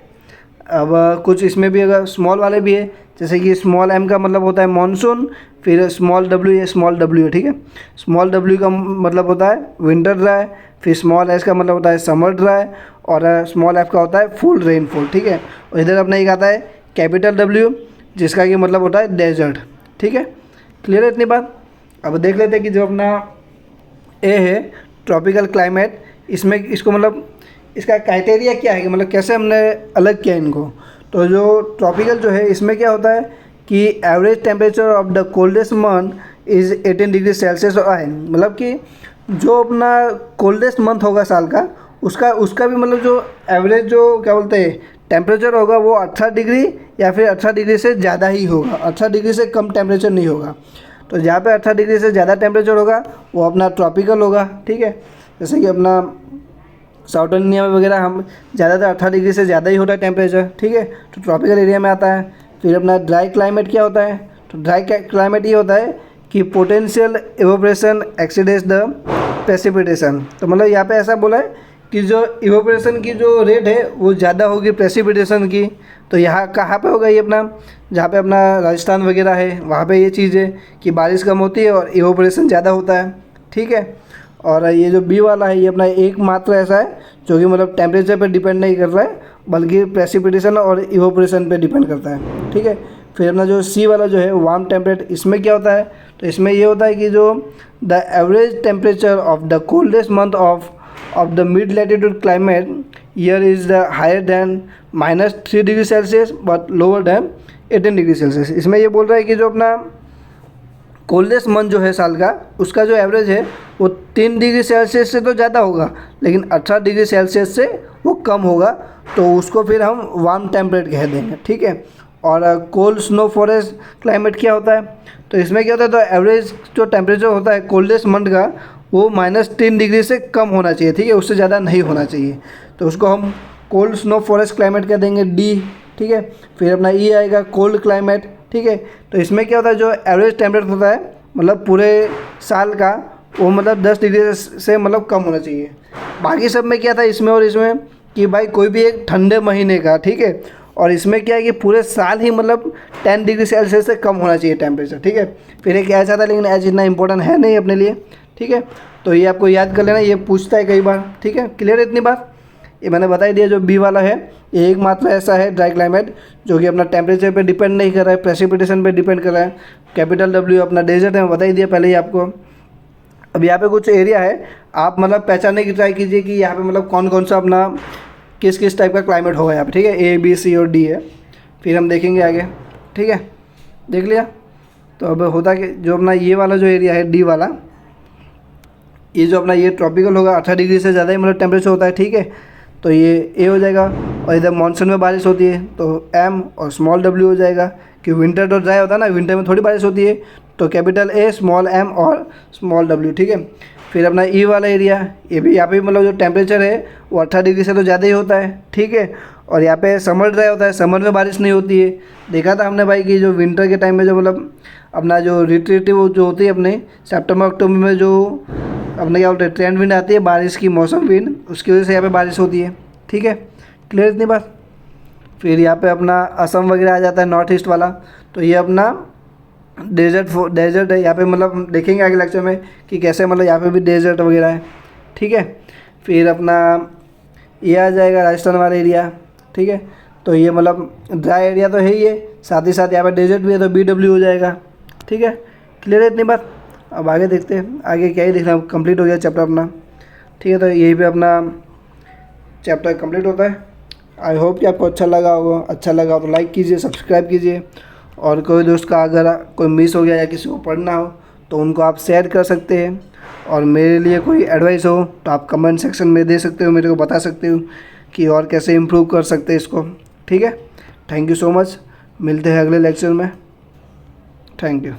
अब कुछ इसमें भी अगर स्मॉल वाले भी है, जैसे कि स्मॉल एम का मतलब होता है मानसून, फिर स्मॉल डब्ल्यू, ये स्मॉल डब्ल्यू है, ठीक है। स्मॉल डब्ल्यू का मतलब होता है विंटर ड्राई, फिर स्मॉल एस का मतलब होता है समर ड्राई, और स्मॉल एफ का होता है फुल रेनफॉल, ठीक है। और इधर अपना एक आता है कैपिटल डब्ल्यू, जिसका कि मतलब होता है डेजर्ट, ठीक है। क्लियर है इतनी बात। अब देख लेते हैं कि जो अपना ए है ट्रॉपिकल क्लाइमेट, इसमें इसको मतलब इसका क्राइटेरिया क्या है कि मतलब कैसे हमने अलग किया इनको। तो जो ट्रॉपिकल जो है इसमें क्या होता है कि average temperature of the coldest month is 18 degree Celsius है, मतलब कि जो अपना कोल्डेस्ट मंथ होगा साल का, उसका भी मतलब जो एवरेज जो क्या बोलते हैं टेम्परेचर होगा वो 18 डिग्री या फिर 18 डिग्री से ज़्यादा ही होगा, 18 डिग्री से कम टेम्परेचर नहीं होगा। तो जहाँ पे 18 डिग्री से ज़्यादा टेम्परेचर होगा वो अपना ट्रॉपिकल होगा, ठीक है। जैसे कि अपना साउथर्न इंडिया में वगैरह हम ज़्यादातर 18 डिग्री से ज़्यादा ही होता है टेम्परेचर, ठीक है, तो ट्रॉपिकल एरिया में आता है। फिर अपना ड्राई क्लाइमेट क्या होता है, तो ड्राई क्लाइमेट ये होता है कि potential evaporation exceeds the precipitation. तो मतलब यहाँ पे ऐसा बोला है कि जो इवोपरेशन की जो रेट है वो ज़्यादा होगी प्रेसिपिटेशन की। तो यहाँ कहाँ पे होगा ये अपना, जहाँ पे अपना राजस्थान वगैरह है वहाँ पे ये चीज़ है कि बारिश कम होती है और इवोपरेशन ज़्यादा होता है, ठीक है। और ये जो बी वाला है ये अपना एकमात्र ऐसा है जो कि मतलब टेम्परेचर पे डिपेंड नहीं कर रहा है बल्कि प्रेसिपिटेशन और इवोपरेशन पे डिपेंड करता है, ठीक है। फिर अपना जो सी वाला जो है वार्म टेम्परेट, इसमें क्या होता है, तो इसमें ये होता है कि जो the average temperature of the coldest month of the mid latitude climate year is the higher than -3 degree Celsius but lower than 18 degree Celsius. इसमें ये बोल रहा है कि जो अपना कोल्डेस्ट मंथ जो है साल का, उसका जो एवरेज है वो 3 डिग्री सेल्सियस से तो ज़्यादा होगा लेकिन 18 डिग्री सेल्सियस से वो कम होगा, तो उसको फिर हम वार्म टेम्परेट कह देंगे, ठीक है। और कोल्ड स्नो फॉरेस्ट क्लाइमेट क्या होता है, तो इसमें क्या होता है, तो एवरेज जो टेम्परेचर होता है कोल्डेस्ट मंथ का वो -3 डिग्री से कम होना चाहिए, ठीक है, उससे ज़्यादा नहीं होना चाहिए, तो उसको हम कोल्ड स्नो फॉरेस्ट क्लाइमेट कह देंगे डी, ठीक है। फिर अपना ई आएगा कोल्ड क्लाइमेट, ठीक है। तो इसमें क्या होता है, जो एवरेज टेम्परेचर होता है मतलब पूरे साल का वो मतलब 10 डिग्री से मतलब कम होना चाहिए। बाकी सब में क्या था इसमें और इसमें कि भाई कोई भी एक ठंडे महीने का, ठीक है, और इसमें क्या है कि पूरे साल ही मतलब 10 डिग्री सेल्सियस से कम होना चाहिए टेम्परेचर, ठीक है। फिर एक एच आता है लेकिन एच इतना इंपॉर्टेंट है नहीं अपने लिए, ठीक है। तो ये आपको याद कर लेना, ये पूछता है कई बार, ठीक है। क्लियर है इतनी बात, ये मैंने बता ही दिया। जो बी वाला है ये एकमात्र ऐसा है ड्राई क्लाइमेट जो कि अपना टेम्परेचर पे डिपेंड नहीं कर रहा है, प्रेसिपिटेशन पे डिपेंड कर रहा है। कैपिटल डब्ल्यू अपना डेजर्ट है, मैं बता ही दिया पहले ही आपको। अब यहाँ पे कुछ एरिया है, आप मतलब पहचानने की ट्राई कीजिए कि यहाँ पे मतलब कौन कौन सा अपना किस किस टाइप का क्लाइमेट होगा यहाँ पे, ठीक है। ए बी सी और डी है, फिर हम देखेंगे आगे, ठीक है। देख लिया। तो अब होता कि जो अपना ये वाला जो एरिया है डी वाला, ये जो अपना ये ट्रॉपिकल होगा, 18 डिग्री से ज़्यादा ही मतलब टेम्परेचर होता है, ठीक है। तो ये ए हो जाएगा। और इधर मानसून में बारिश होती है तो एम और स्मॉल डब्ल्यू हो जाएगा, कि विंटर तो ड्राई होता है ना, विंटर में थोड़ी बारिश होती है, तो कैपिटल ए स्मॉल एम और स्मॉल डब्ल्यू, ठीक है। फिर अपना ई वाला एरिया, ये भी यहाँ पे मतलब जो टेम्परेचर है वो 18 डिग्री से तो ज़्यादा ही होता है, ठीक है। और यहाँ पे समर ड्राई होता है, समर में बारिश नहीं होती है। देखा था हमने भाई कि जो विंटर के टाइम में जो मतलब अपना जो रिट्रीटिव जो होती है अपने सितंबर अक्टूबर में जो अपने क्या बोलते हैं ट्रेंड विंड आती है, बारिश की मौसम विंड, उसकी वजह से यहाँ पे बारिश होती है, ठीक है। क्लियर इतनी बात। फिर यहाँ पे अपना असम वगैरह आ जाता है नॉर्थ ईस्ट वाला, तो ये अपना डेजर्ट है। यहाँ पे मतलब देखेंगे आगे लेक्चर में कि कैसे मतलब यहाँ पे भी डेजर्ट वगैरह है, ठीक है। फिर अपना ये आ जाएगा राजस्थान वाला एरिया, ठीक है। तो ये मतलब ड्राई एरिया तो है ही है, साथ ही साथ यहाँ पे डेजर्ट भी है, तो BW हो जाएगा, ठीक है। क्लियर है इतनी बात। अब आगे देखते हैं, आगे क्या ही देखना, कंप्लीट हो गया चैप्टर अपना, ठीक है। तो यहीं पे अपना चैप्टर कंप्लीट होता है। आई होप कि आपको अच्छा लगा होगा, अच्छा लगा हो तो लाइक कीजिए, सब्सक्राइब कीजिए, और कोई दोस्त का अगर कोई मिस हो गया या किसी को पढ़ना हो तो उनको आप शेयर कर सकते हैं। और मेरे लिए कोई एडवाइस हो तो आप कमेंट सेक्शन में दे सकते हो, मेरे को बता सकते हो कि और कैसे इम्प्रूव कर सकते हैं इसको, ठीक है। थैंक यू सो मच, मिलते हैं अगले लेक्चर में। Thank you.